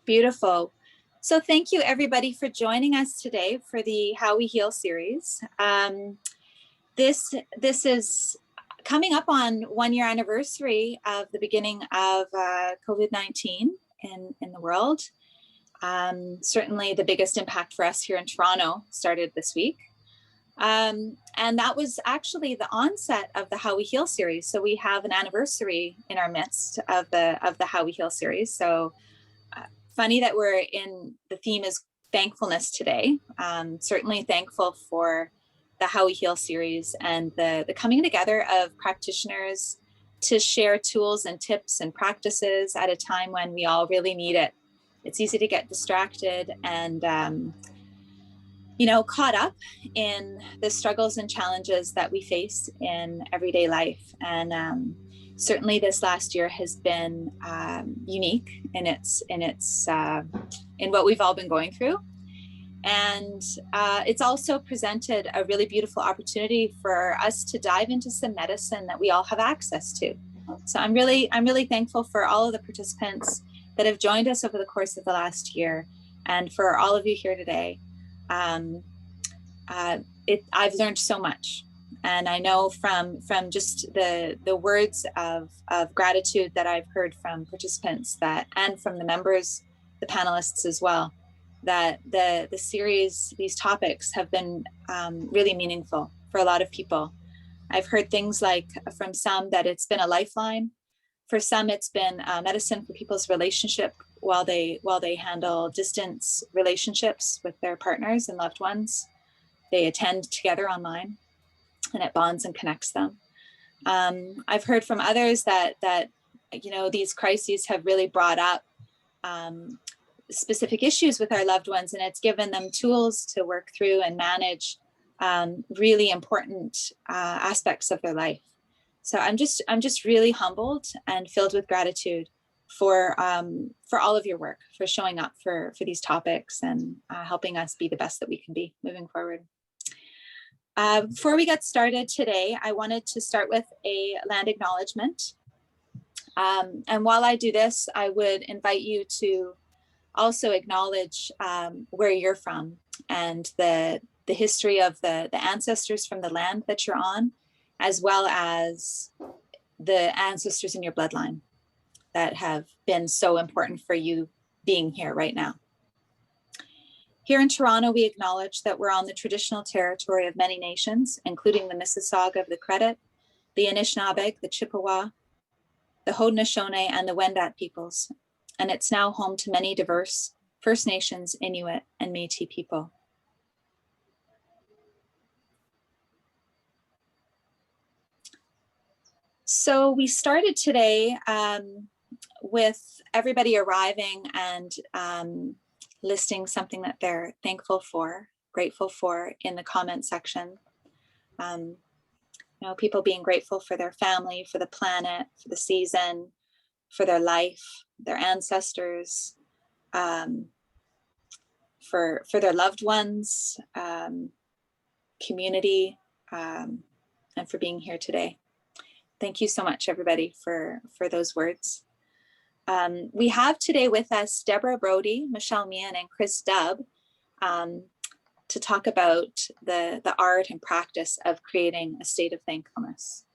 Beautiful. So thank you everybody for joining us today for the How We Heal series. This is coming up on 1 year anniversary of the beginning of COVID-19 in the world. Certainly the biggest impact for us here in Toronto started this week. And that was actually the onset of the How We Heal series. So we have an anniversary in our midst of the How We Heal series. So funny that the theme is thankfulness today. Certainly thankful for the How We Heal series and the coming together of practitioners to share tools and tips and practices at a time when we all really need it. It's easy to get distracted and caught up in the struggles and challenges that we face in everyday life. And certainly this last year has been unique in what we've all been going through. And it's also presented a really beautiful opportunity for us to dive into some medicine that we all have access to. So I'm really thankful for all of the participants that have joined us over the course of the last year, and for all of you here today. I've learned so much, and I know from just the words of gratitude that I've heard from participants and from the members, the panelists as well, that the series, these topics have been really meaningful for a lot of people. I've heard things like from some that it's been a lifeline. For some, it's been medicine for people's relationship while they handle distance relationships with their partners and loved ones. They attend together online, and it bonds and connects them. I've heard from others that these crises have really brought up specific issues with our loved ones, and it's given them tools to work through and manage really important aspects of their life. So I'm just really humbled and filled with gratitude for all of your work, for showing up for these topics and helping us be the best that we can be moving forward. Before we get started today, I wanted to start with a land acknowledgement. And while I do this, I would invite you to also acknowledge where you're from and the history of the ancestors from the land that you're on, as well as the ancestors in your bloodline that have been so important for you being here right now. Here in Toronto, we acknowledge that we're on the traditional territory of many nations, including the Mississauga of the Credit, the Anishinaabe, the Chippewa, the Haudenosaunee, and the Wendat peoples. And it's now home to many diverse First Nations, Inuit, and Métis people. So we started today with everybody arriving and listing something that they're thankful for, grateful for in the comment section. People being grateful for their family, for the planet, for the season, for their life, their ancestors, for their loved ones, community, and for being here today. Thank you so much, everybody, for those words. We have today with us Deborah, Brodey, Michele, Meehan, and Dubb to talk about the art and practice of creating a state of thankfulness.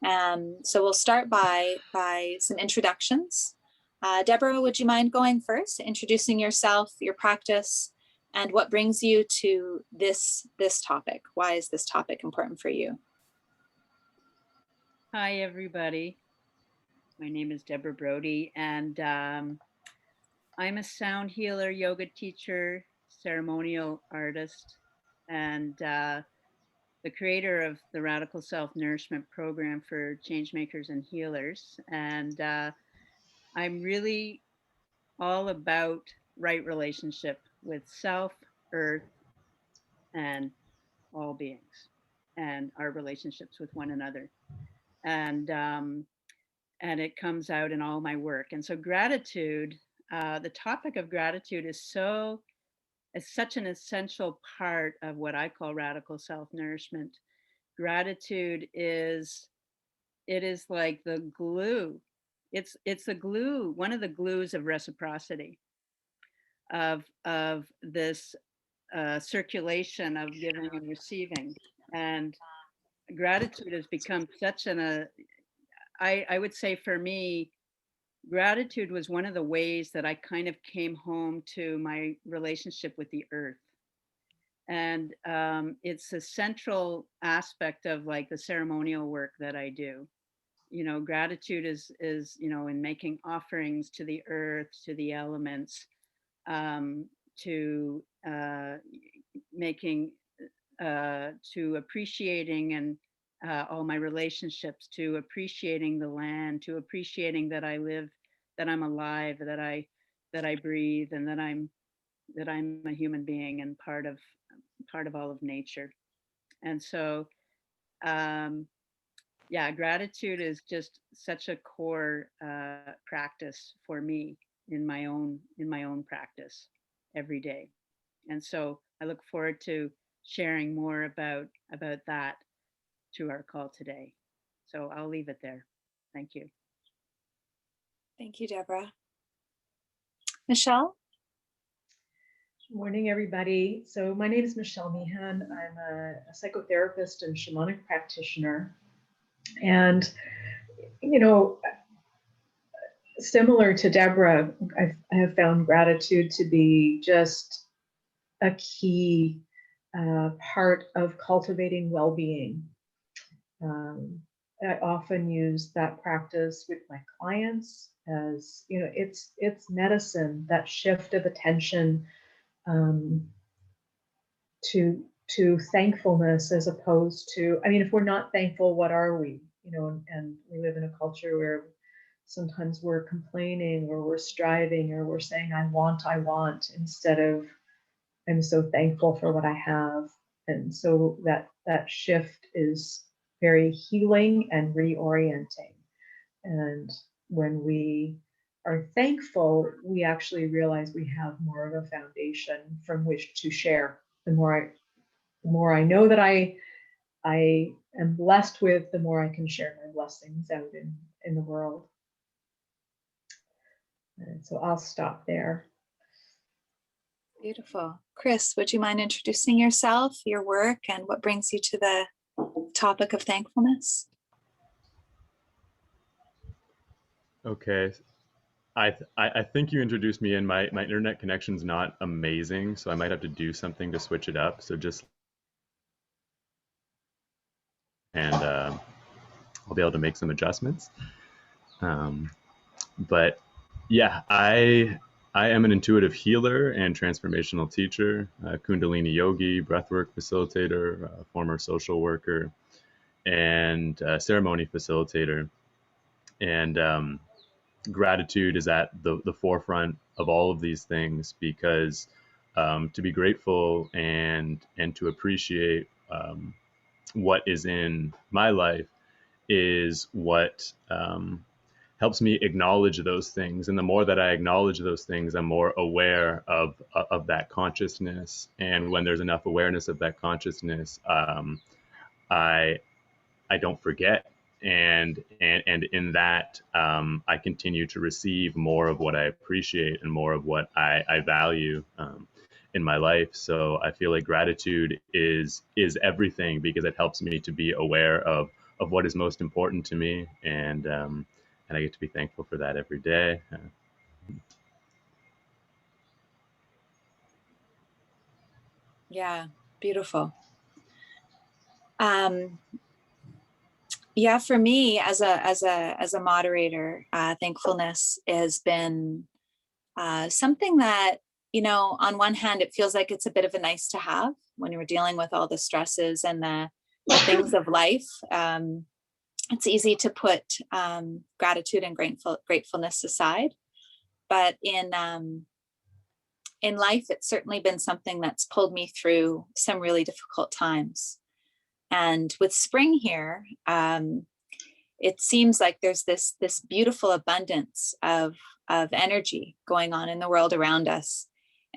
So we'll start by some introductions. Deborah, would you mind going first, introducing yourself, your practice, and what brings you to this topic? Why is this topic important for you? Hi, everybody. My name is Deborah Brodey, and I'm a sound healer, yoga teacher, ceremonial artist, and the creator of the Radical Self-Nourishment Program for Changemakers and Healers. And I'm really all about right relationship with self, earth, and all beings, and our relationships with one another. And it comes out in all my work. And so gratitude, the topic of gratitude is such an essential part of what I call radical self-nourishment. Gratitude is like the glue. It's the glue, one of the glues of reciprocity. of this circulation of giving and receiving. And gratitude has become such I would say for me, gratitude was one of the ways that I kind of came home to my relationship with the earth. And it's a central aspect of like the ceremonial work that I do. You know, gratitude is in making offerings to the earth, to the elements, um, to making to appreciating and all my relationships, to appreciating the land, to appreciating that I live, that I'm alive, that I breathe, and that I'm a human being and part of all of nature. And so, um, yeah, gratitude is just such a core practice for me in my own practice every day. And so I look forward to sharing more about that through our call today. So I'll leave it there. Thank you. Thank you, Deborah. Michele? Good morning, everybody. So my name is Michele Meehan. I'm a psychotherapist and shamanic practitioner. And, you know, similar to Deborah, I have found gratitude to be just a key part of cultivating well-being. I often use that practice with my clients as, you know, it's medicine, that shift of attention to thankfulness as opposed to, I mean, if we're not thankful, what are we? You know, and we live in a culture where sometimes we're complaining or we're striving or we're saying, I want, instead of I'm so thankful for what I have. And so that shift is very healing and reorienting. And when we are thankful, we actually realize we have more of a foundation from which to share. The more I know that I am blessed with, the more I can share my blessings out in the world. And so I'll stop there. Beautiful. Chris, would you mind introducing yourself, your work, and what brings you to the topic of thankfulness? Okay. I think you introduced me, and my internet connection's not amazing, so I might have to do something to switch it up. So just and I'll be able to make some adjustments. But yeah, I am an intuitive healer and transformational teacher, Kundalini yogi, breathwork facilitator, former social worker, and ceremony facilitator. And gratitude is at the forefront of all of these things, because to be grateful and to appreciate what is in my life is what helps me acknowledge those things. And the more that I acknowledge those things, I'm more aware of that consciousness. And when there's enough awareness of that consciousness, I don't forget. And in that, I continue to receive more of what I appreciate and more of what I value in my life. So I feel like gratitude is everything, because it helps me to be aware of what is most important to me, and I get to be thankful for that every day. Yeah, beautiful. Yeah, for me as a moderator, thankfulness has been something that, you know, on one hand, it feels like it's a bit of a nice to have when we're dealing with all the stresses and the things of life. It's easy to put gratitude and gratefulness aside, but in life, it's certainly been something that's pulled me through some really difficult times. And with spring here, it seems like there's this beautiful abundance of energy going on in the world around us.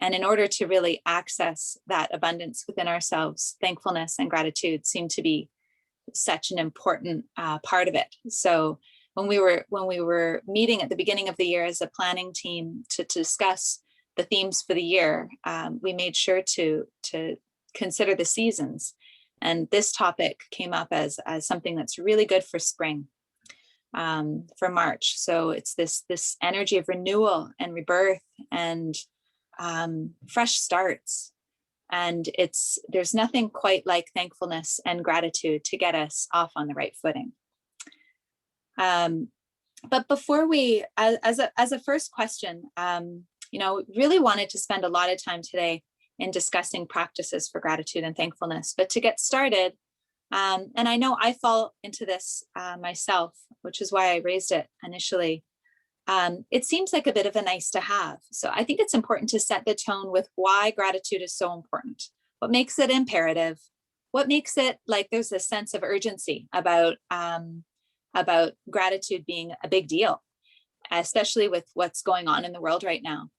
And in order to really access that abundance within ourselves, thankfulness and gratitude seem to be such an important part of it. So when we were meeting at the beginning of the year as a planning team to discuss the themes for the year, we made sure to consider the seasons. And this topic came up as something that's really good for spring, for March. So it's this energy of renewal and rebirth and fresh starts. And there's nothing quite like thankfulness and gratitude to get us off on the right footing. But before we, as a first question, really wanted to spend a lot of time today in discussing practices for gratitude and thankfulness. But to get started, and I know I fall into this myself, which is why I raised it initially. It seems like a bit of a nice to have. So I think it's important to set the tone with why gratitude is so important. What makes it imperative? What makes it like there's a sense of urgency about gratitude being a big deal, especially with what's going on in the world right now.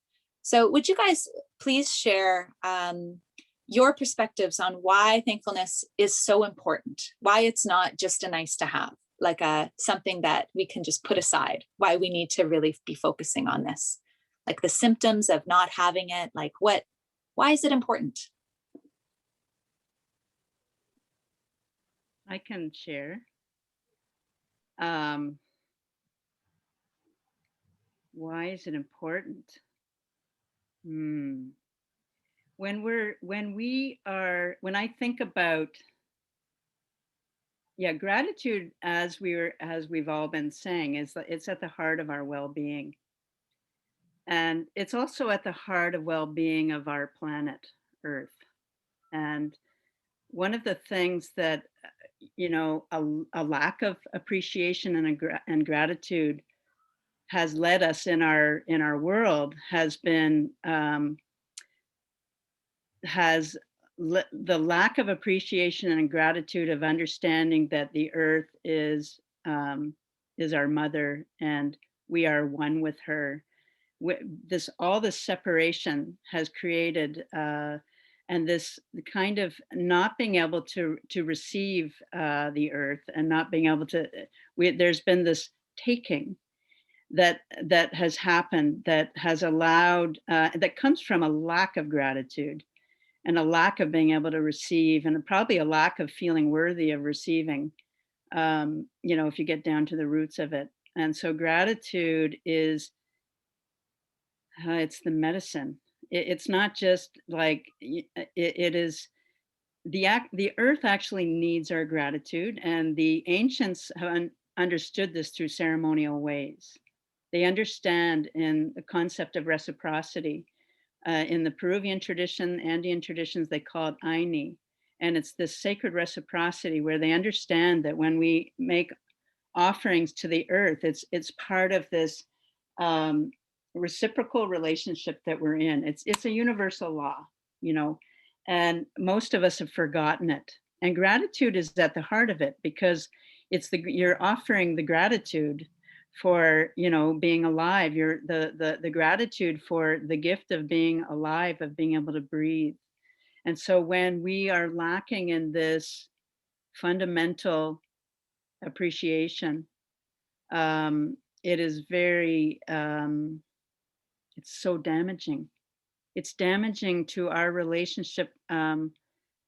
So would you guys please share your perspectives on why thankfulness is so important, why it's not just a nice to have, like something that we can just put aside, why we need to really be focusing on this, like the symptoms of not having it, like why is it important? I can share. Why is it important? When I think about, gratitude, as we've all been saying, it's at the heart of our well-being. And it's also at the heart of well-being of our planet, Earth. And one of the things that, a lack of appreciation and gratitude has led us in our world has been the lack of appreciation and gratitude of understanding that the earth is our mother and we are one with her. All this separation has created and this kind of not being able to receive the earth and not being able to, there's been this taking that has happened that has allowed, that comes from a lack of gratitude and a lack of being able to receive, and probably a lack of feeling worthy of receiving, if you get down to the roots of it. And so gratitude is, it's the medicine. It's not just like, it is, the earth actually needs our gratitude, and the ancients have understood this through ceremonial ways. They understand in the concept of reciprocity. In the Peruvian tradition, Andean traditions, they call it Aini. And it's this sacred reciprocity where they understand that when we make offerings to the earth, it's part of this reciprocal relationship that we're in. It's a universal law, and most of us have forgotten it. And gratitude is at the heart of it, because you're offering the gratitude for being alive. You're the gratitude for the gift of being alive, of being able to breathe. And so when we are lacking in this fundamental appreciation, it is very it's so damaging. It's damaging to our relationship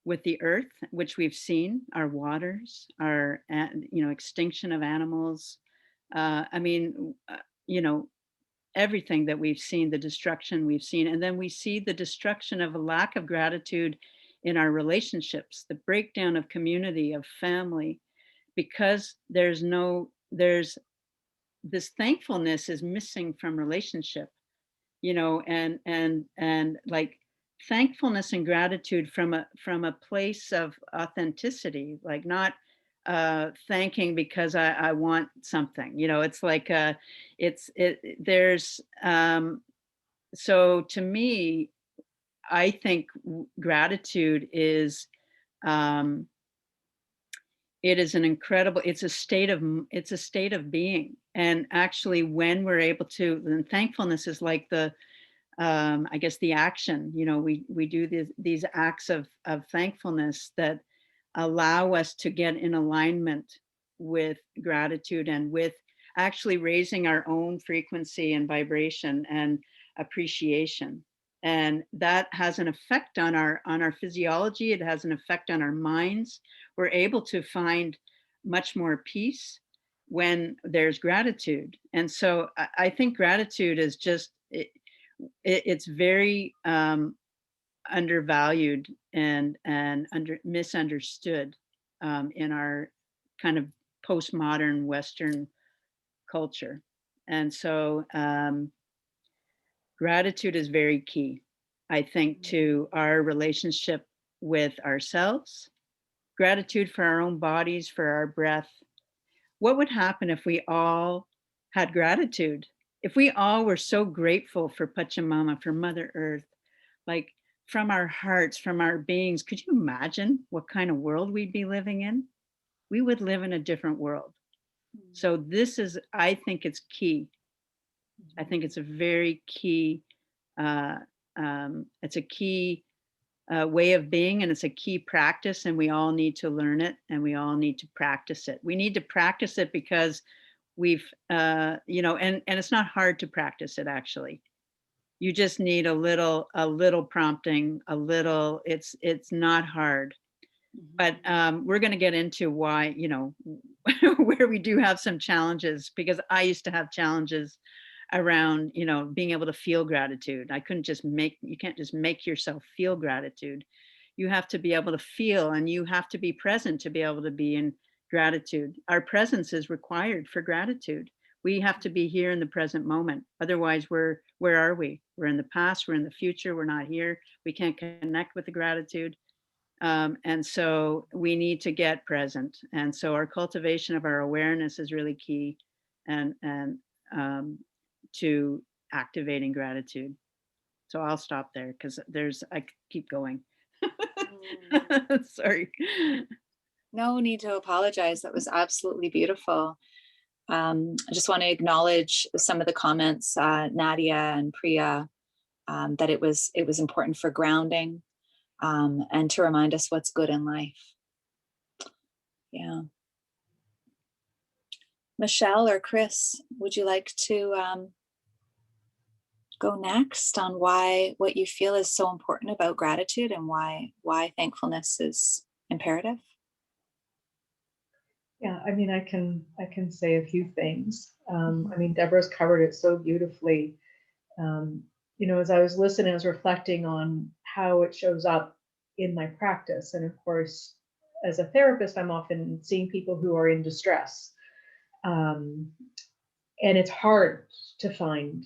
with the earth, which we've seen, our waters, our extinction of animals. Everything that we've seen, the destruction we've seen. And then we see the destruction of a lack of gratitude in our relationships, the breakdown of community, of family, because there's this thankfulness is missing from relationship, and like thankfulness and gratitude from a place of authenticity, like not thanking because I want something, it's like so to me, I think gratitude is it is it's a state of being. And actually when we're able to, then thankfulness is like I guess the action, we do these acts of thankfulness that allow us to get in alignment with gratitude and with actually raising our own frequency and vibration and appreciation. And that has an effect on our physiology. It has an effect on our minds. We're able to find much more peace when there's gratitude. And so I think gratitude is just, it's very undervalued and misunderstood in our kind of postmodern Western culture. And so gratitude is very key, I think, to our relationship with ourselves, gratitude for our own bodies, for our breath. What would happen if we all had gratitude? If we all were so grateful for Pachamama, for Mother Earth, like from our hearts, from our beings, could you imagine what kind of world we'd be living in? We would live in a different world. So this is, I think it's key. I think it's a very key, it's a key way of being, and it's a key practice, and we all need to learn it, and we all need to practice it. We need to practice it because we've, you know, and it's not hard to practice it, actually. You just need a little prompting, it's not hard. But we're going to get into why, you know, where we do have some challenges, because I used to have challenges around, you know, being able to feel gratitude. You can't just make yourself feel gratitude. You have to be able to feel, and you have to be present to be able to be in gratitude. Our presence is required for gratitude. We have to be here in the present moment. Otherwise, where are we? We're in the past, we're in the future, we're not here. We can't connect with the gratitude. And so we need to get present. And so our cultivation of our awareness is really key, and to activating gratitude. So I'll stop there because I keep going. Sorry. No need to apologize. That was absolutely beautiful. I just want to acknowledge some of the comments, Nadia and Priya, that it was important for grounding, and to remind us what's good in life. Yeah. Michele or Chris, would you like to go next on what you feel is so important about gratitude, and why thankfulness is imperative? Yeah, I mean, I can say a few things. I mean, Deborah's covered it so beautifully. You know, as I was listening, I was reflecting on how it shows up in my practice. And of course, as a therapist, I'm often seeing people who are in distress. And it's hard to find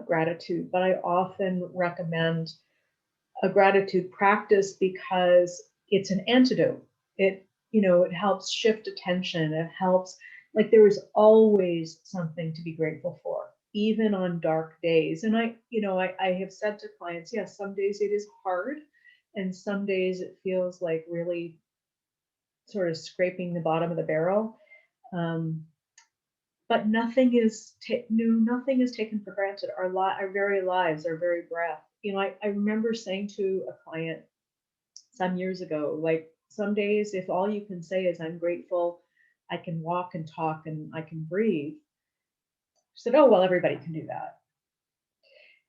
gratitude, but I often recommend a gratitude practice because it's an antidote. It, you know, it helps shift attention. It helps, like, there is always something to be grateful for, even on dark days. And I have said to clients, yes, some days it is hard, and some days it feels like really sort of scraping the bottom of the barrel. But nothing is taken for granted. Our very lives, our very breath. You know, I remember saying to a client some years ago, like, some days, if all you can say is I'm grateful, I can walk and talk and I can breathe. She said, oh, well, everybody can do that.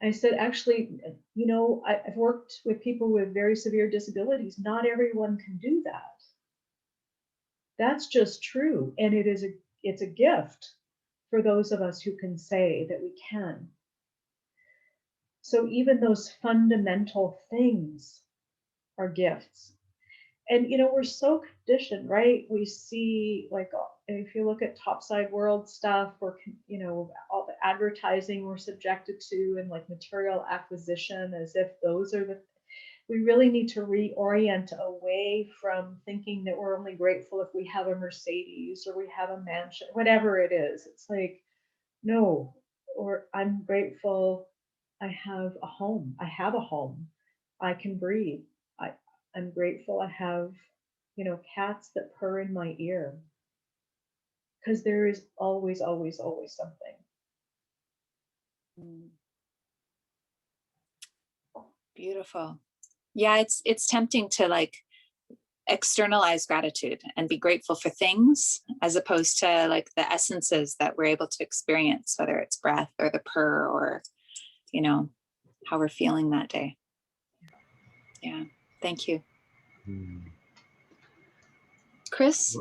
I said, actually, you know, I've worked with people with very severe disabilities. Not everyone can do that. That's just true. And it's a gift for those of us who can say that we can. So even those fundamental things are gifts. And, you know, we're so conditioned, right? We see, like, if you look at topside world stuff, or, you know, all the advertising we're subjected to, and like material acquisition, as if those are we really need to reorient away from thinking that we're only grateful if we have a Mercedes or we have a mansion, whatever it is. It's like, no, or I'm grateful I have a home. I have a home. I can breathe. I'm grateful I have, you know, cats that purr in my ear. Because there is always, always, always something. Beautiful. Yeah, it's tempting to like externalize gratitude and be grateful for things, as opposed to like the essences that we're able to experience, whether it's breath or the purr, or, you know, how we're feeling that day. Yeah, thank you. Chris?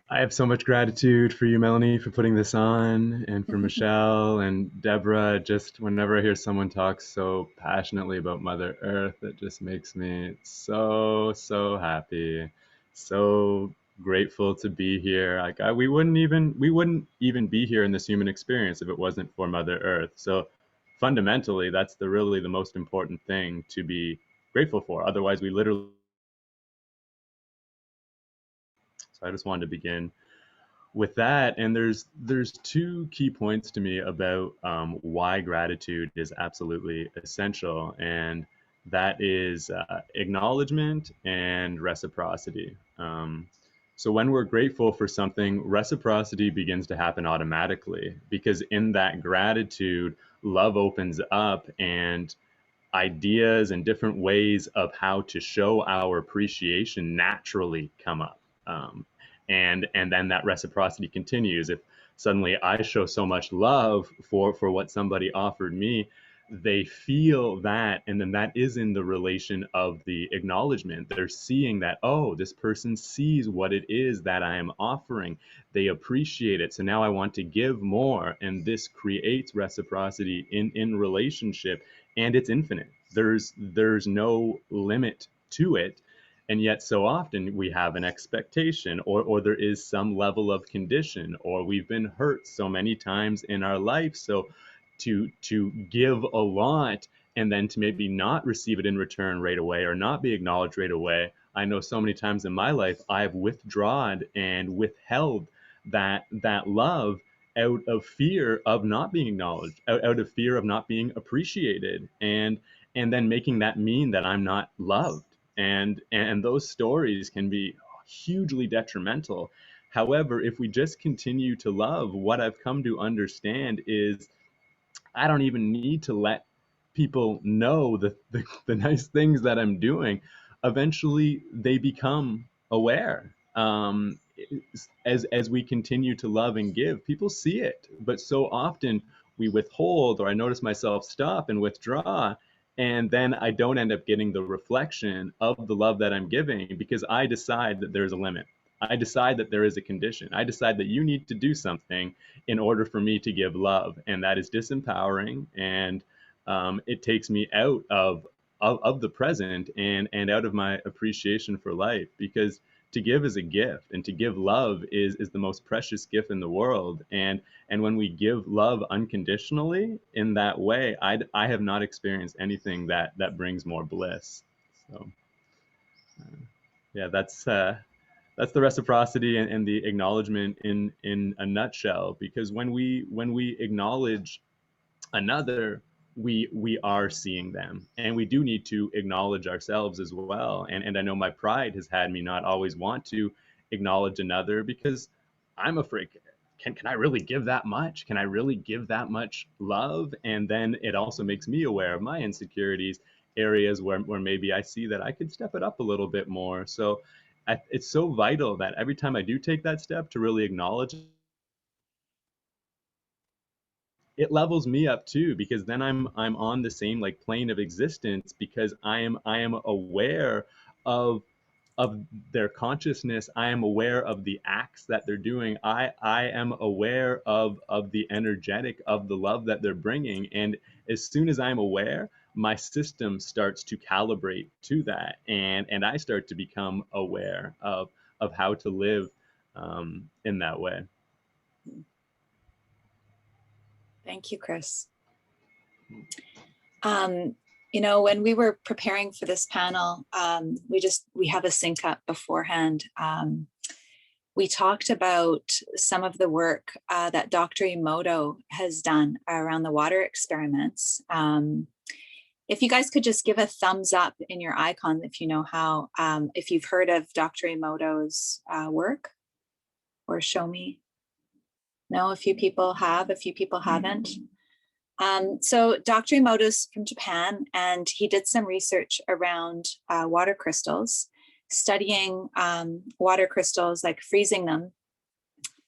I have so much gratitude for you, Melanie, for putting this on, and for Michele and Deborah. Just whenever I hear someone talk so passionately about Mother Earth, it just makes me so, so happy. So grateful to be here. Like we wouldn't even be here in this human experience if it wasn't for Mother Earth. So fundamentally, that's really the most important thing to be grateful for. Otherwise, we literally. So I just wanted to begin with that, and there's two key points to me about why gratitude is absolutely essential, and that is acknowledgement and reciprocity. So when we're grateful for something, reciprocity begins to happen automatically, because in that gratitude, love opens up, and ideas and different ways of how to show our appreciation naturally come up. And then that reciprocity continues. If suddenly I show so much love for what somebody offered me, they feel that, and then that is in the relation of the acknowledgement. They're seeing that, oh, this person sees what it is that I am offering. They appreciate it. So now I want to give more, and this creates reciprocity in relationship, and it's infinite. There's no limit to it. And yet so often we have an expectation, or there is some level of condition, or we've been hurt so many times in our life. So to give a lot and then to maybe not receive it in return right away, or not be acknowledged right away. I know so many times in my life I've withdrawn and withheld that love out of fear of not being acknowledged, out of fear of not being appreciated, and then making that mean that I'm not loved. And those stories can be hugely detrimental. However, if we just continue to love, what I've come to understand is I don't even need to let people know the nice things that I'm doing. Eventually, they become aware. As we continue to love and give, people see it. But so often we withhold, or I notice myself stop and withdraw, and then I don't end up getting the reflection of the love that I'm giving, because I decide that there's a limit. I decide that there is a condition. I decide that you need to do something in order for me to give love, and that is disempowering, and it takes me out of the present, and out of my appreciation for life, because to give is a gift, and to give love is the most precious gift in the world. And when we give love unconditionally in that way, I have not experienced anything that brings more bliss. So yeah, that's the reciprocity and the acknowledgement in a nutshell. Because when we acknowledge another, we are seeing them, and we do need to acknowledge ourselves as well. And I know my pride has had me not always want to acknowledge another, because I'm afraid, can I really give that much? Can I really give that much love? And then it also makes me aware of my insecurities, areas where maybe I see that I could step it up a little bit more. So it's so vital that every time I do take that step to really acknowledge, it levels me up too, because then I'm on the same like plane of existence, because I am aware of their consciousness. I am aware of the acts that they're doing. I am aware of the energetic of the love that they're bringing. And as soon as I'm aware, my system starts to calibrate to that, and I start to become aware of how to live in that way. Thank you, Chris. You know, when we were preparing for this panel, we have a sync up beforehand. We talked about some of the work that Dr. Emoto has done around the water experiments. If you guys could just give a thumbs up in your icon if you know how, if you've heard of Dr. Emoto's work, or show me. No, a few people have, a few people haven't. So Dr. Emoto's from Japan, and he did some research around water crystals, studying water crystals, like freezing them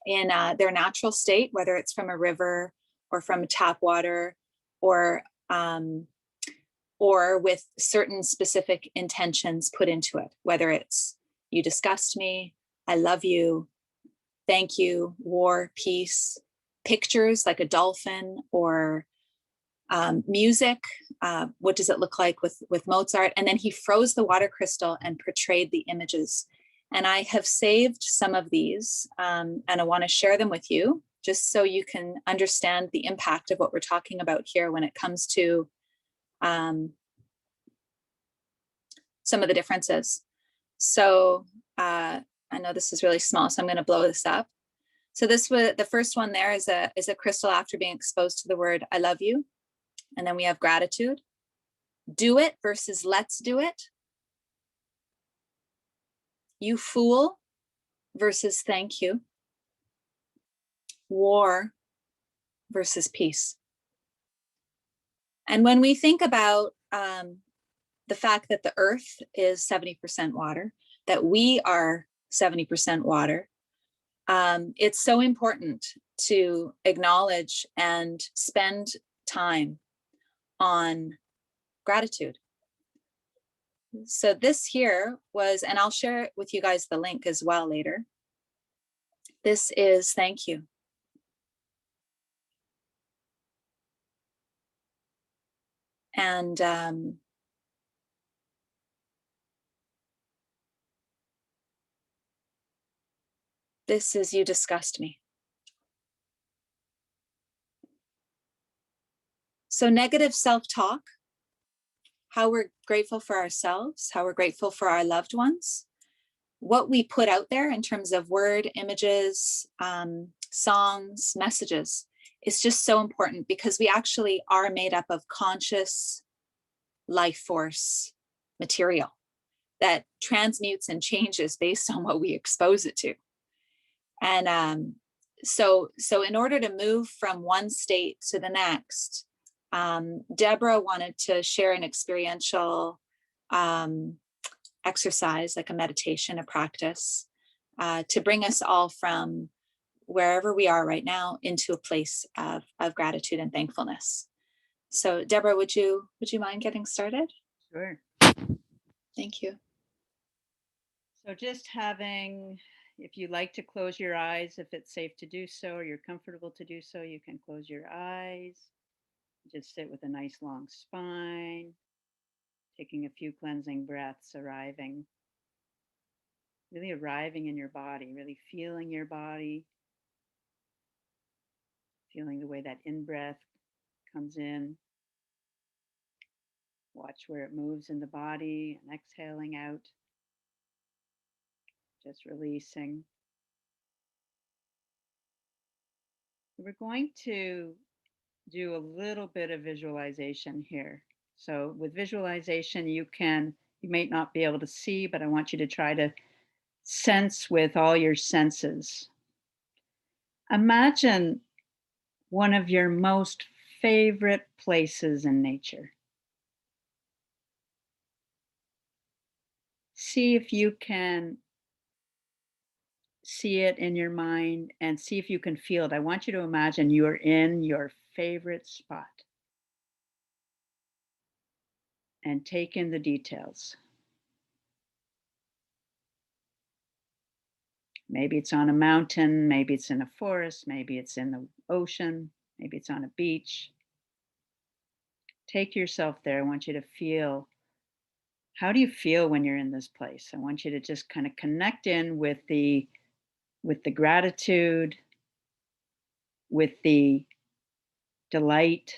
in their natural state, whether it's from a river or from tap water, or or with certain specific intentions put into it, whether it's you disgust me, I love you, thank you, war, peace, pictures like a dolphin, or music. What does it look like with Mozart? And then he froze the water crystal and portrayed the images. And I have saved some of these, and I want to share them with you, just so you can understand the impact of what we're talking about here when it comes to some of the differences. So I know this is really small, so I'm going to blow this up. So this was the first one. There is a crystal after being exposed to the word I love you. And then we have gratitude. Do it versus let's do it. You fool versus thank you. War versus peace. And when we think about the fact that the earth is 70% water, that we are 70% water, it's so important to acknowledge and spend time on gratitude. So this here was, and I'll share with you guys the link as well later. This is thank you. And this is you disgust me. So negative self-talk, how we're grateful for ourselves, how we're grateful for our loved ones, what we put out there in terms of word, images, songs, messages, is just so important, because we actually are made up of conscious life force material that transmutes and changes based on what we expose it to. And so in order to move from one state to the next, Deborah wanted to share an experiential exercise, like a meditation, a practice, to bring us all from wherever we are right now into a place of gratitude and thankfulness. So Deborah, would you mind getting started? Sure. Thank you. So just having, if you like to close your eyes, if it's safe to do so, or you're comfortable to do so, you can close your eyes. Just sit with a nice long spine, taking a few cleansing breaths, really arriving in your body, really feeling your body, feeling the way that in-breath comes in. Watch where it moves in the body, and exhaling out, just releasing. We're going to do a little bit of visualization here. So with visualization, you may not be able to see, but I want you to try to sense with all your senses. Imagine one of your most favorite places in nature. See if you can see it in your mind and see if you can feel it. I want you to imagine you're in your favorite spot and take in the details. Maybe it's on a mountain, maybe it's in a forest, maybe it's in the ocean, maybe it's on a beach. Take yourself there. I want you to feel, how do you feel when you're in this place? I want you to just kind of connect in with the gratitude, with the delight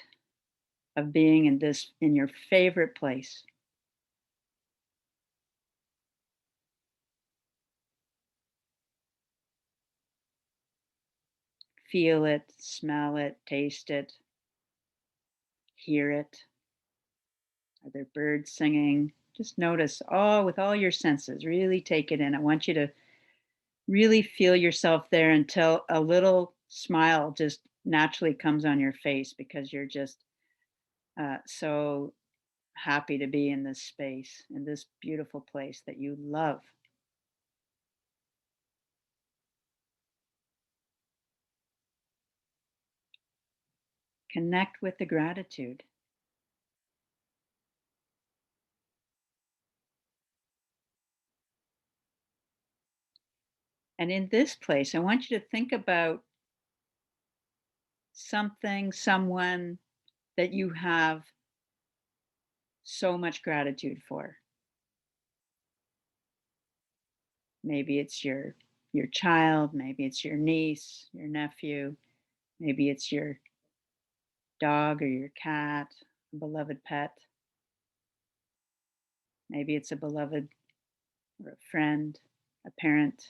of being in your favorite place. Feel it, smell it, taste it, hear it. Are there birds singing? Just notice with all your senses, really take it in. I want you to really feel yourself there until a little smile just naturally comes on your face, because you're just so happy to be in this space, in this beautiful place that you love. Connect with the gratitude. And in this place, I want you to think about something, someone that you have so much gratitude for. Maybe it's your child, maybe it's your niece, your nephew, maybe it's your dog or your cat, a beloved pet. Maybe it's a beloved or a friend, a parent.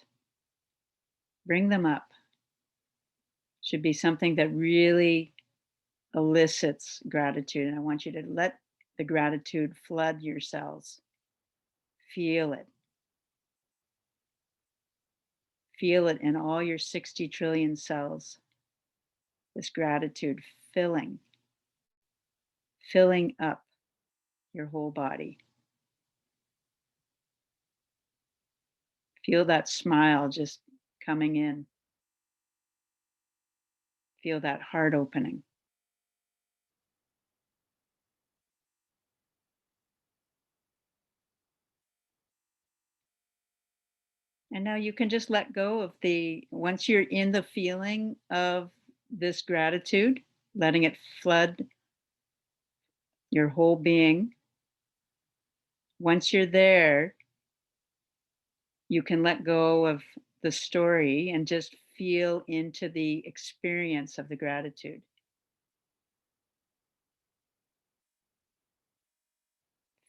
Bring them up. Should be something that really elicits gratitude. And I want you to let the gratitude flood your cells. Feel it. Feel it in all your 60 trillion cells. This gratitude filling up your whole body. Feel that smile just coming in. Feel that heart opening. And now you can just let go of once you're in the feeling of this gratitude, letting it flood your whole being. Once you're there, you can let go of the story and just feel into the experience of the gratitude.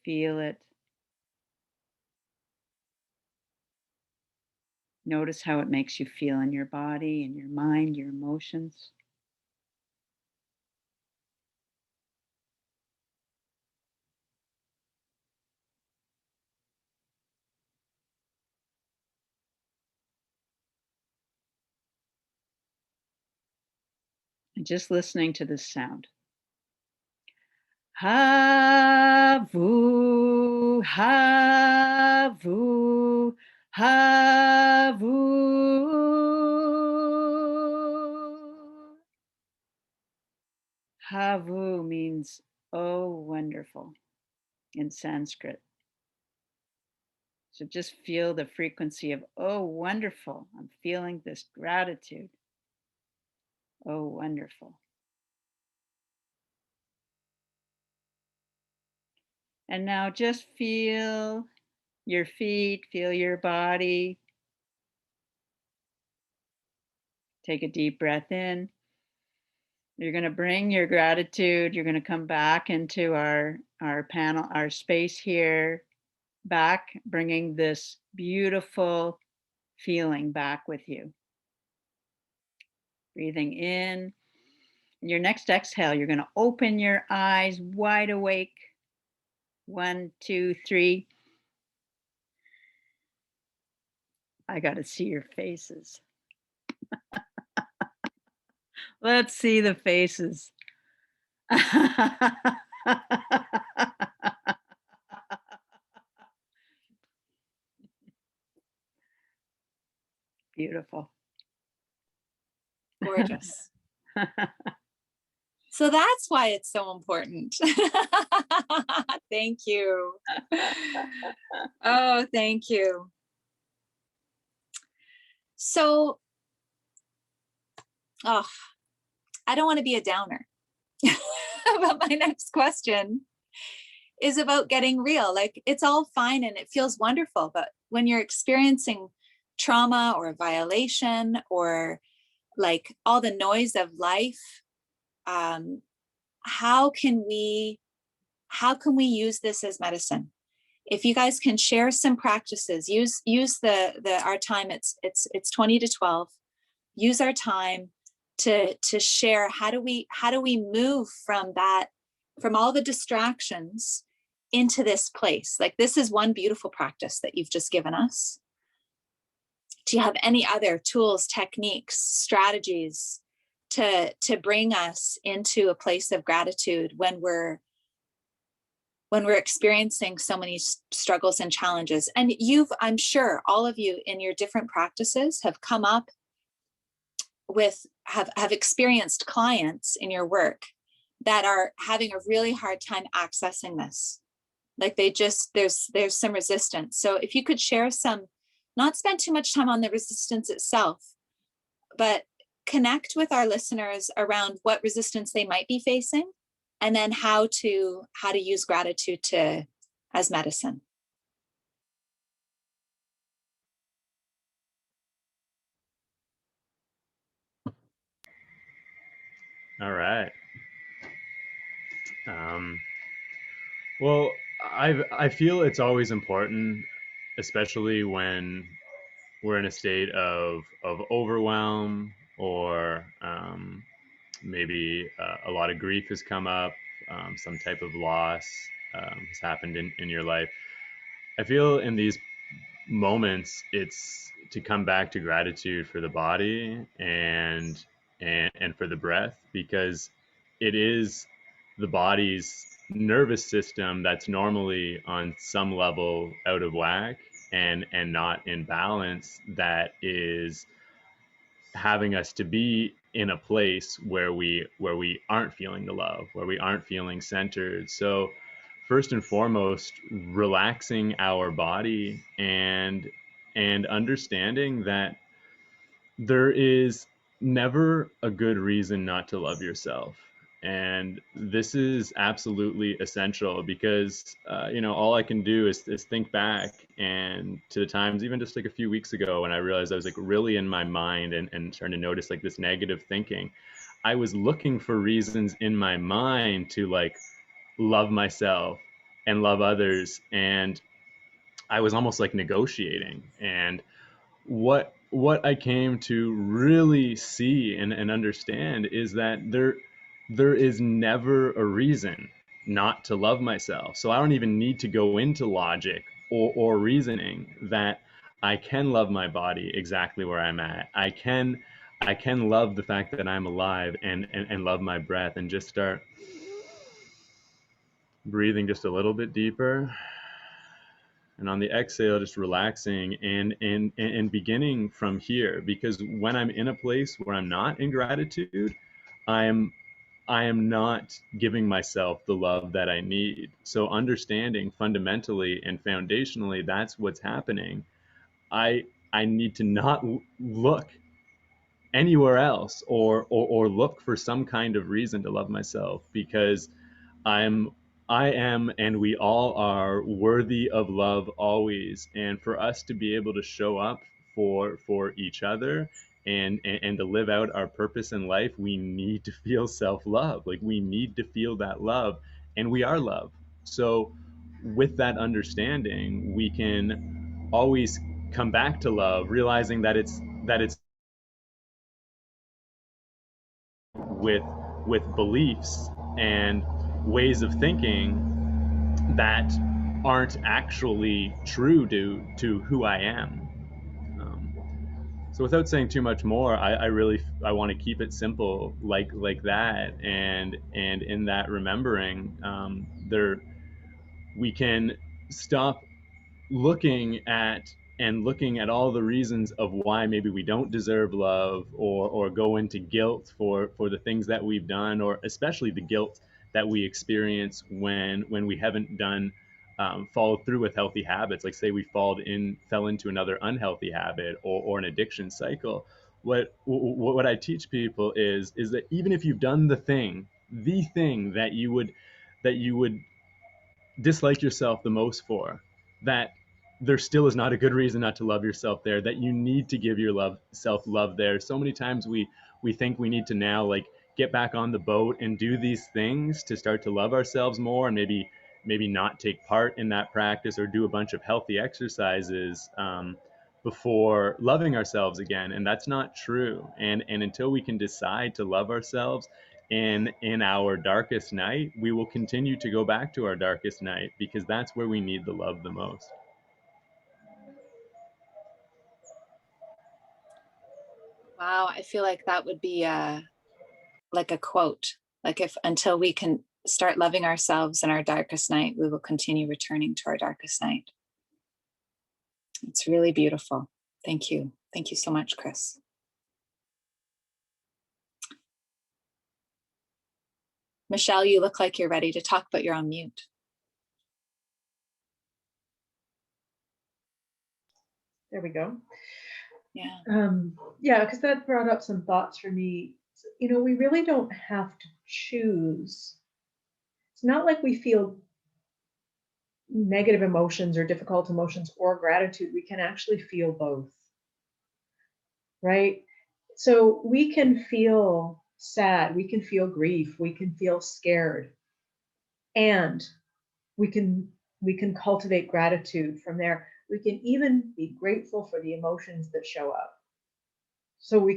Feel it. Notice how it makes you feel in your body, in your mind, your emotions. And just listening to this sound. Havu, havu, havu. Havu means, oh, wonderful in Sanskrit. So just feel the frequency of, oh, wonderful. I'm feeling this gratitude. Oh, wonderful. And now just feel your feet, feel your body. Take a deep breath in. You're going to bring your gratitude. You're going to come back into our panel, our space here, back, bringing this beautiful feeling back with you. Breathing in. And your next exhale, you're going to open your eyes wide awake. 1, 2, 3. I got to see your faces. Let's see the faces. Beautiful. Gorgeous. So that's why it's so important. Thank you. Oh, thank you. So, I don't want to be a downer. But my next question is about getting real. Like, it's all fine and it feels wonderful, but when you're experiencing trauma or violation or like all the noise of life, how can we use this as medicine? If you guys can share some practices, use our time. It's 20 to 12. Use our time to share how do we move from all the distractions into this place. Like, this is one beautiful practice that you've just given us. Do you have any other tools, techniques, strategies to bring us into a place of gratitude when we're experiencing so many struggles and challenges? And I'm sure all of you in your different practices have come up with, have experienced clients in your work that are having a really hard time accessing this. Like, there's some resistance. So if you could share some not spend too much time on the resistance itself, but connect with our listeners around what resistance they might be facing, and then how to use gratitude as medicine. All right. Well, I feel it's always important, especially when we're in a state of overwhelm, or maybe a lot of grief has come up, some type of loss has happened in your life. I feel in these moments it's to come back to gratitude for the body and for the breath, because it is the body's nervous system that's normally on some level out of whack and not in balance, that is having us to be in a place where we aren't feeling the love, where we aren't feeling centered. So first and foremost, relaxing our body and understanding that there is never a good reason not to love yourself. And this is absolutely essential, because all I can do is think back and to the times, even just like a few weeks ago, when I realized I was like really in my mind and starting to notice like this negative thinking. I was looking for reasons in my mind to like love myself and love others, and I was almost like negotiating. And what I came to really see and understand is that there is never a reason not to love myself. So I don't even need to go into logic or reasoning, that I can love my body exactly where I'm at. I can love the fact that I'm alive, and love my breath, and just start breathing just a little bit deeper, and on the exhale just relaxing and beginning from here. Because when I'm in a place where I'm not in gratitude, I am not giving myself the love that I need. So understanding fundamentally and foundationally that's what's happening, I need to not look anywhere else, or look for some kind of reason to love myself, because I'm I am, and we all are, worthy of love always. And for us to be able to show up for each other and to live out our purpose in life, we need to feel self-love. Like, we need to feel that love, and we are love. So with that understanding, we can always come back to love, realizing that it's with beliefs and ways of thinking that aren't actually true to who I am. So without saying too much more, I really want to keep it simple, like that, and in that remembering, there we can stop looking at all the reasons of why maybe we don't deserve love, or go into guilt for the things that we've done, or especially the guilt that we experience when we haven't done followed through with healthy habits. Like, say we fell into another unhealthy habit, or an addiction cycle. What I teach people is that even if you've done the thing that you would dislike yourself the most for, that there still is not a good reason not to love yourself there, that you need to give your self-love there. So many times we think we need to now like get back on the boat and do these things to start to love ourselves more, and maybe not take part in that practice, or do a bunch of healthy exercises before loving ourselves again. And that's not true. And until we can decide to love ourselves in our darkest night, we will continue to go back to our darkest night, because that's where we need the love the most. Wow, I feel like that would be like a quote. Like, if until we can start loving ourselves in our darkest night, we will continue returning to our darkest night. It's really beautiful. Thank you. Thank you so much, Chris. Michele, you look like you're ready to talk, but you're on mute. There we go. Yeah. Yeah, because that brought up some thoughts for me. We really don't have to choose. It's not like we feel negative emotions or difficult emotions or gratitude. We can actually feel both, right? So we can feel sad, we can feel grief, we can feel scared, and we can cultivate gratitude from there. We can even be grateful for the emotions that show up. So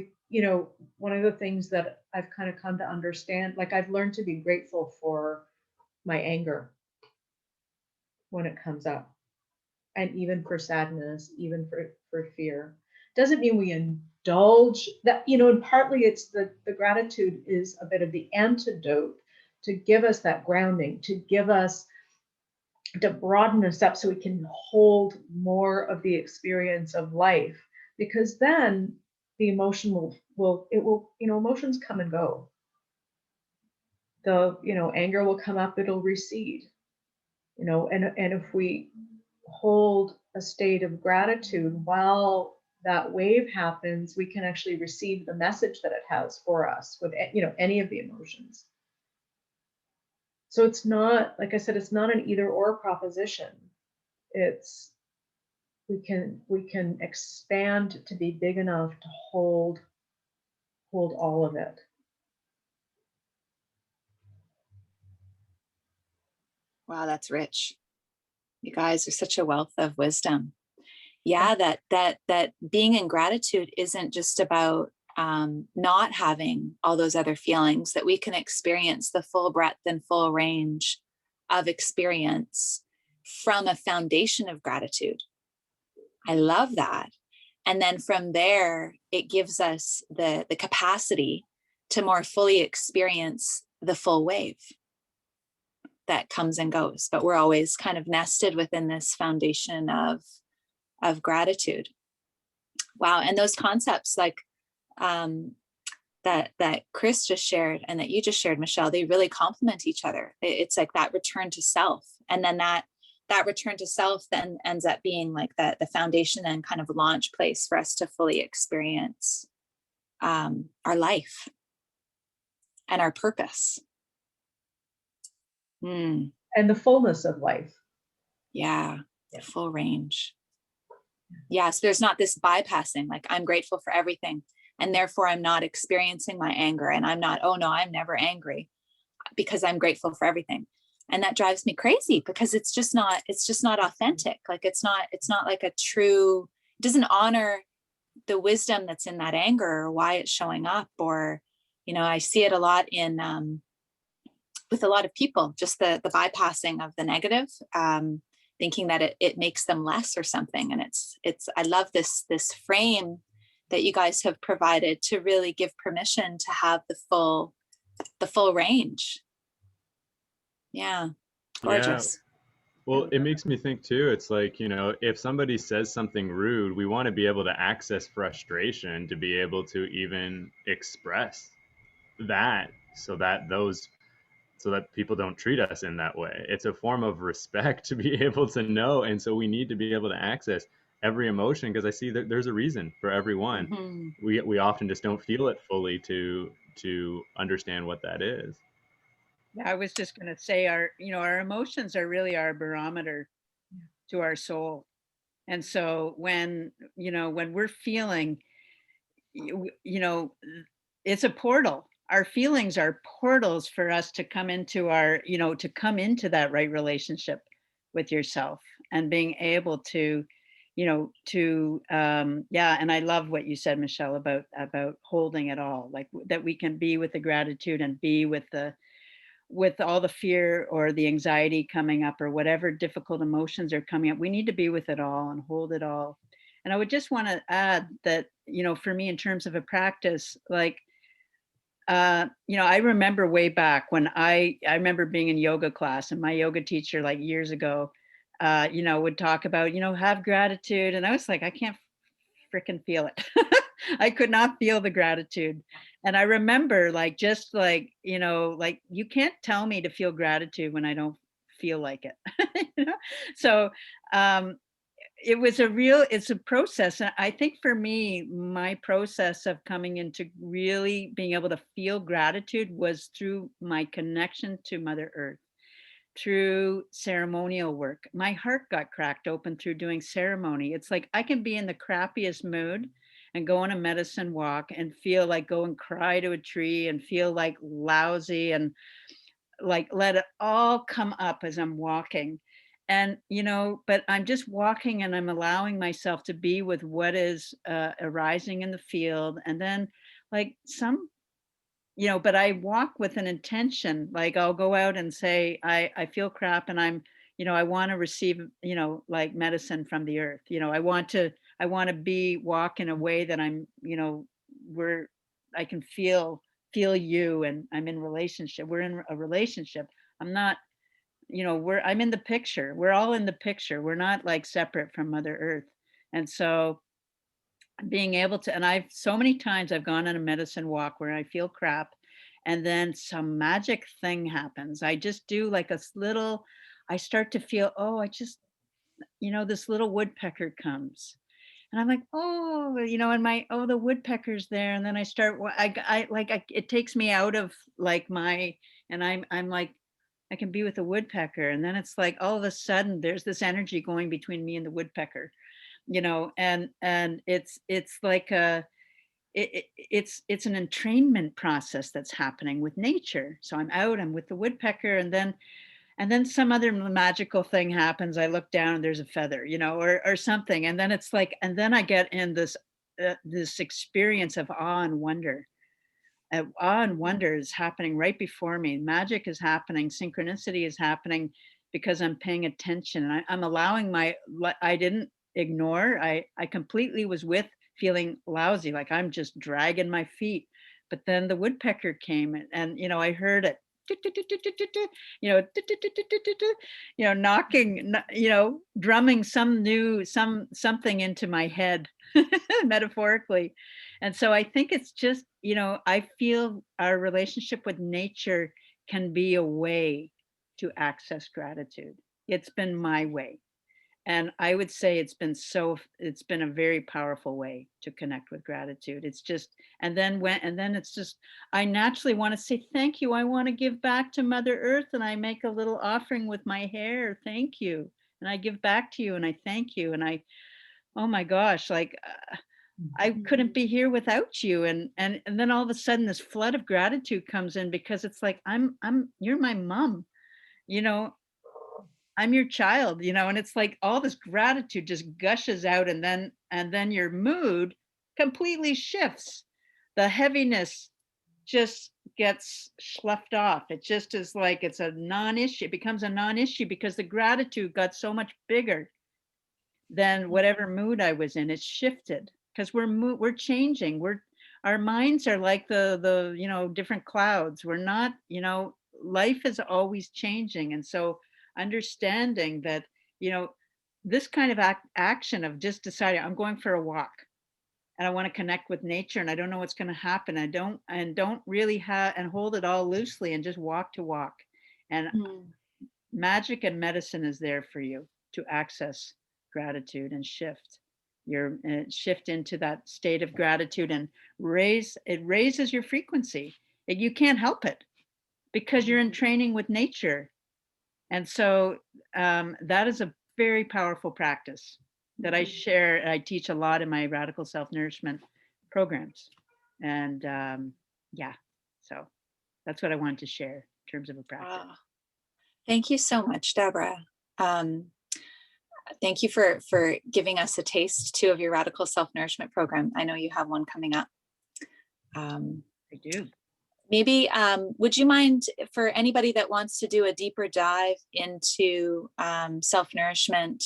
one of the things that I've kind of come to understand, like I've learned to be grateful for my anger when it comes up, and even for sadness, even for fear. Doesn't mean we indulge that, and partly it's the gratitude is a bit of the antidote to give us that grounding, to broaden us up so we can hold more of the experience of life, because then the emotion will emotions come and go. The anger will come up, it'll recede, and if we hold a state of gratitude while that wave happens, we can actually receive the message that it has for us with any of the emotions. So it's not, like I said, it's not an either or proposition. It's we can expand to be big enough to hold all of it. Wow, that's rich. You guys are such a wealth of wisdom. Yeah, that being in gratitude isn't just about not having all those other feelings, that we can experience the full breadth and full range of experience from a foundation of gratitude. I love that. And then from there, it gives us the capacity to more fully experience the full wave that comes and goes. But we're always kind of nested within this foundation of gratitude. Wow. And those concepts like that Chris just shared and that you just shared, Michele, they really complement each other. It's like that return to self. And then that return to self then ends up being like the foundation and kind of launch place for us to fully experience our life and our purpose. And the fullness of life. Yeah, the full range. Yeah, so there's not this bypassing, like I'm grateful for everything, and therefore I'm not experiencing my anger, and I'm not, oh no, I'm never angry because I'm grateful for everything. And that drives me crazy because it's just not authentic. Like it's not like a true, it doesn't honor the wisdom that's in that anger or why it's showing up. Or, I see it a lot in with a lot of people, just the bypassing of the negative, thinking that it makes them less or something. And it's I love this frame that you guys have provided to really give permission to have the full range. Yeah, gorgeous. Yeah. Well, it makes me think too. It's like, if somebody says something rude, we want to be able to access frustration to be able to even express that so that people don't treat us in that way. It's a form of respect to be able to know. And so we need to be able to access every emotion, because I see that there's a reason for everyone. Mm-hmm. We often just don't feel it fully to understand what that is. I was just going to say our emotions are really our barometer to our soul. And so when we're feeling, it's a portal. Our feelings are portals for us to come into that right relationship with yourself, and being able to, and I love what you said, Michele, about holding it all, like that we can be with the gratitude and be with all the fear or the anxiety coming up or whatever difficult emotions are coming up. We need to be with it all and hold it all. And I would just want to add that, for me, in terms of a practice, like, I remember way back when I remember being in yoga class, and my yoga teacher, like years ago, would talk about, have gratitude. And I was like, I can't freaking feel it. I could not feel the gratitude. And I remember like you can't tell me to feel gratitude when I don't feel like it. So it's a process. And I think for me, my process of coming into really being able to feel gratitude was through my connection to Mother Earth, through ceremonial work. My heart got cracked open through doing ceremony. It's like I can be in the crappiest mood and go on a medicine walk and feel like go and cry to a tree and feel like lousy and like let it all come up as I'm walking. And, but I'm just walking and I'm allowing myself to be with what is arising in the field. And then like but I walk with an intention. Like I'll go out and say, I feel crap and I want to receive, like medicine from the earth. I want to walk in a way that I'm, where I can feel you and I'm in relationship. We're in a relationship. I'm not, I'm in the picture. We're all in the picture. We're not like separate from Mother Earth. And so being able to, and I've so many times I've gone on a medicine walk where I feel crap and then some magic thing happens. I just do like I start to feel, this little woodpecker comes and I'm like, and the woodpecker's there. And then I start, it takes me out of like and I'm like, I can be with the woodpecker. And then it's like, all of a sudden there's this energy going between me and the woodpecker, and it's like it's an entrainment process that's happening with nature. So I'm with the woodpecker and then some other magical thing happens. I look down and there's a feather, or something. And then it's like, and then I get in this experience of awe and wonder. Awe and wonder is happening right before me. Magic is happening. Synchronicity is happening because I'm paying attention. And I'm allowing I didn't ignore. I completely was with feeling lousy, like I'm just dragging my feet. But then the woodpecker came and I heard it, knocking, drumming something into my head, metaphorically. And so I think it's just, I feel our relationship with nature can be a way to access gratitude. It's been my way. And I would say it's been a very powerful way to connect with gratitude. It's just, and then it's just, I naturally want to say, thank you. I want to give back to Mother Earth. And I make a little offering with my hair. Thank you. And I give back to you and I thank you. And oh my gosh, like I couldn't be here without you. And then all of a sudden this flood of gratitude comes in because it's like, you're my mom, I'm your child, and it's like all this gratitude just gushes out and then your mood completely shifts. The heaviness just gets sloughed off. It just is like it's a non-issue. It becomes a non-issue because the gratitude got so much bigger than whatever mood I was in. It's shifted because we're changing. Our minds are like the different clouds. We're not, life is always changing. And so understanding that, this kind of action of just deciding I'm going for a walk and I want to connect with nature and I don't know what's going to happen. I don't really and hold it all loosely and just walk to walk. And magic and medicine is there for you to access gratitude and shift into that state of gratitude and raises your frequency. You can't help it because you're in training with nature. And so that is a very powerful practice that I share and I teach a lot in my radical self-nourishment programs. And so that's what I wanted to share in terms of a practice. Wow. Thank you so much, Deborah. Thank you for giving us a taste too of your radical self-nourishment program. I know you have one coming up. I do. Maybe, would you mind, for anybody that wants to do a deeper dive into self-nourishment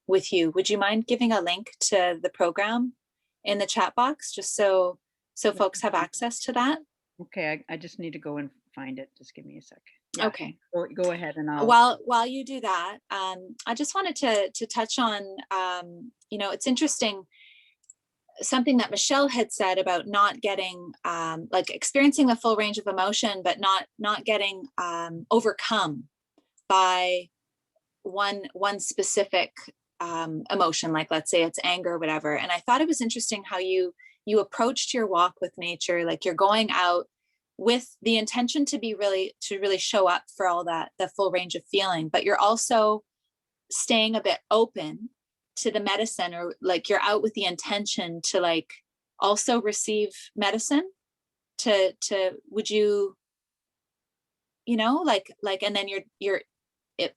with you, would you mind giving a link to the program in the chat box, just so folks have access to that? Okay, I just need to go and find it. Just give me a sec. Yeah. Okay. Go ahead and I'll. While you do that, I just wanted to touch on, it's interesting, something that Michele had said about not getting like experiencing the full range of emotion, but not getting overcome by one specific emotion, like let's say it's anger or whatever. And I thought it was interesting how you approached your walk with nature, like you're going out with the intention to really show up for all that, the full range of feeling, but you're also staying a bit open to the medicine, or like you're out with the intention to like also receive medicine, to would you, you know, like and then you're it,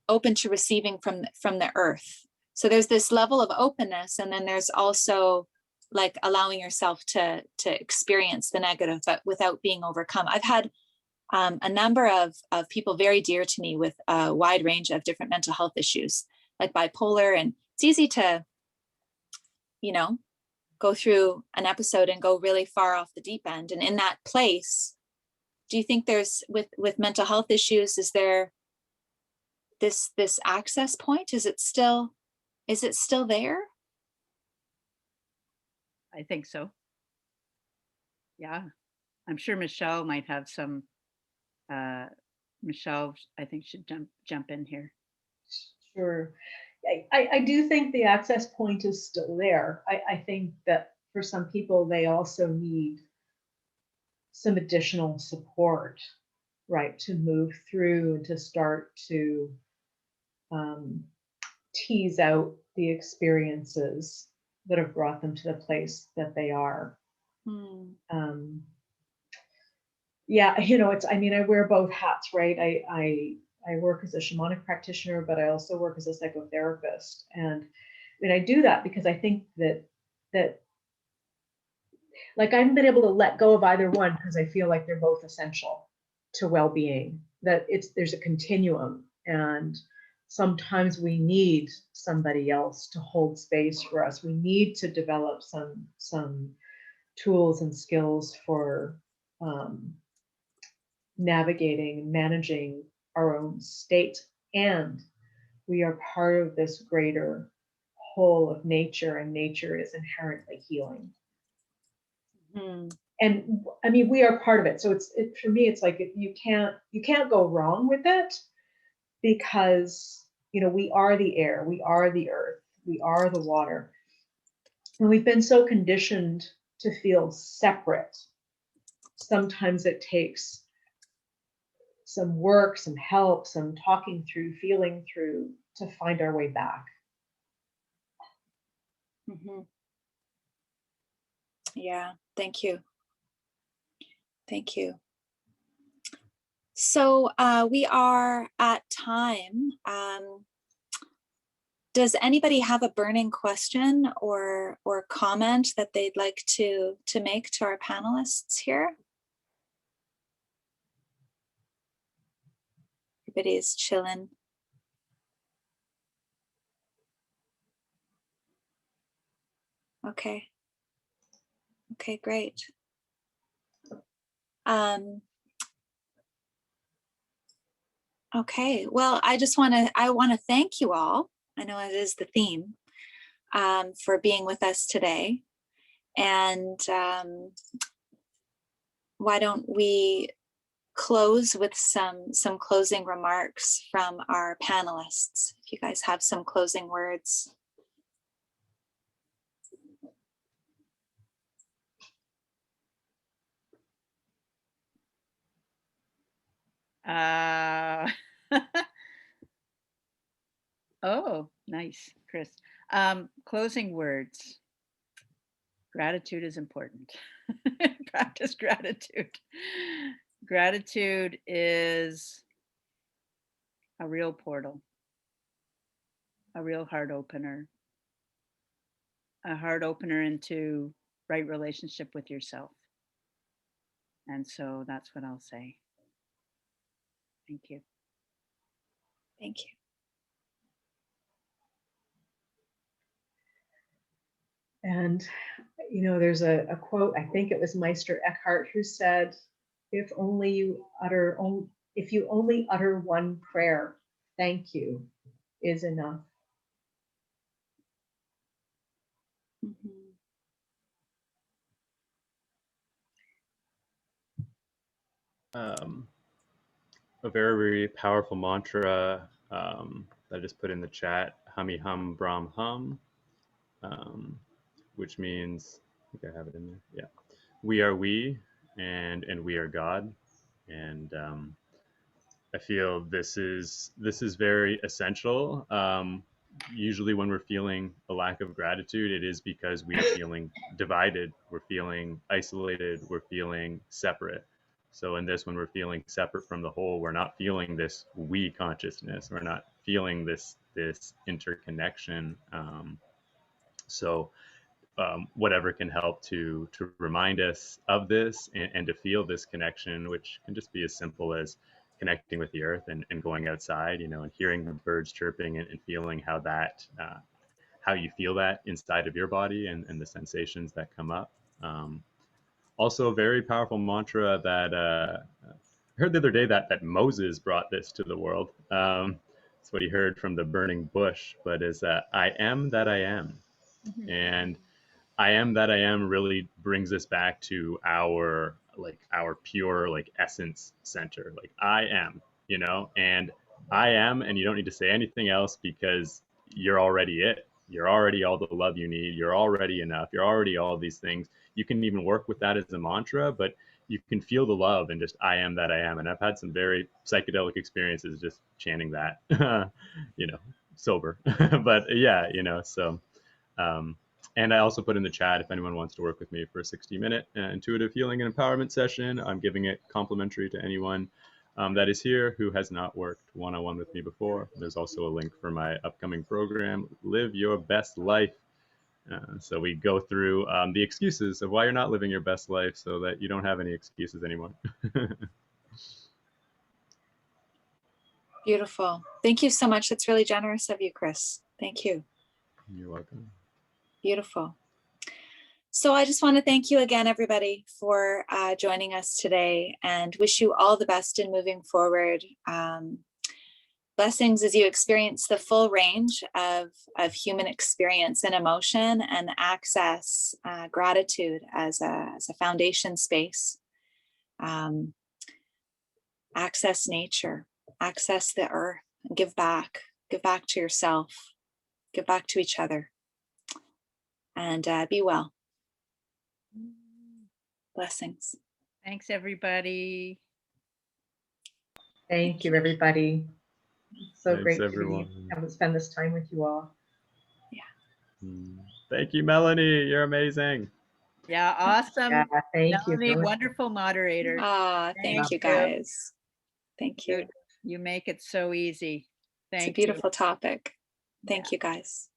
open to receiving from the earth. So there's this level of openness, and then there's also like allowing yourself to experience the negative, but without being overcome. I've had a number of people very dear to me with a wide range of different mental health issues, like bipolar, and it's easy to, you know, go through an episode and go really far off the deep end. And in that place, do you think there's with mental health issues, is there this access point? Is it still there? I think so. Yeah. I'm sure Michele might have some. Michele, I think, should jump in here. Sure. I do think the access point is still there. I think that for some people, they also need some additional support, right, to move through and to start to tease out the experiences that have brought them to the place that they are. Yeah, you know, I mean, I wear both hats, right? I work as a shamanic practitioner, but I also work as a psychotherapist. And I do that because I think that like I've been able to let go of either one because I feel like they're both essential to well-being, that there's a continuum, and sometimes we need somebody else to hold space for us. We need to develop some tools and skills for navigating, managing our own state. And we are part of this greater whole of nature, and nature is inherently healing. And I mean, we are part of it. So for me, it's like you can't go wrong with it, because you know, we are the air, we are the earth, we are the water, and we've been so conditioned to feel separate. Sometimes it takes some work, some help, some talking through, feeling through, to find our way back. Yeah, thank you. Thank you. So we are at time. Does anybody have a burning question or comment that they'd like to make to our panelists here? Everybody's chilling. Okay. Okay, great. Okay, well, I want to thank you all. I know it is the theme, for being with us today. And why don't we close with some closing remarks from our panelists? If you guys have some closing words. Oh, nice, Chris. Closing words. Gratitude is important. Practice gratitude. Gratitude is a real portal, a real heart opener, into right relationship with yourself. And so that's what I'll say. Thank you. Thank you. And, you know, there's a quote, I think it was Meister Eckhart, who said, if you only utter one prayer, thank you, is enough. A very, very powerful mantra I just put in the chat, hummy hum brahm hum, which means, I think I have it in there. Yeah. We are we, and we are God. And I feel this is very essential. Usually when we're feeling a lack of gratitude, it is because we are feeling divided, we're feeling isolated, we're feeling separate. So in this, when we're feeling separate from the whole, we're not feeling this we consciousness, we're not feeling this interconnection. So whatever can help to remind us of this, and to feel this connection, which can just be as simple as connecting with the earth, and going outside, and hearing the birds chirping, and feeling how that how you feel that inside of your body, and the sensations that come up. Also a very powerful mantra that I heard the other day, that Moses brought this to the world. It's what he heard from the burning bush, but is that I am that I am. And I am that I am really brings us back to our pure essence center. Like I am, and I am, and you don't need to say anything else, because you're already it. You're already all the love you need. You're already enough. You're already all these things. You can even work with that as a mantra, but you can feel the love and just I am that I am. And I've had some very psychedelic experiences just chanting that, sober. But yeah, so and I also put in the chat, if anyone wants to work with me for a 60-minute intuitive healing and empowerment session, I'm giving it complimentary to anyone that is here who has not worked one-on-one with me before. There's also a link for my upcoming program, Live Your Best Life. So we go through the excuses of why you're not living your best life, so that you don't have any excuses anymore. Beautiful. Thank you so much. That's really generous of you, Chris. Thank you. You're welcome. Beautiful. So I just want to thank you again, everybody, for joining us today, and wish you all the best in moving forward. Blessings as you experience the full range of human experience and emotion, and access gratitude as a foundation space. Access nature, access the earth, give back to yourself, give back to each other, and be well. Blessings. Thanks, everybody. Thank you, everybody. So Thanks, great everyone. to be able to spend this time with you all. Yeah. Thank you, Melanie. You're amazing. Yeah, awesome. Yeah, thank Melanie, you. wonderful moderator. Thank you, guys. Thank you. You make it so easy. Thank you. It's a beautiful topic. Thank you, guys.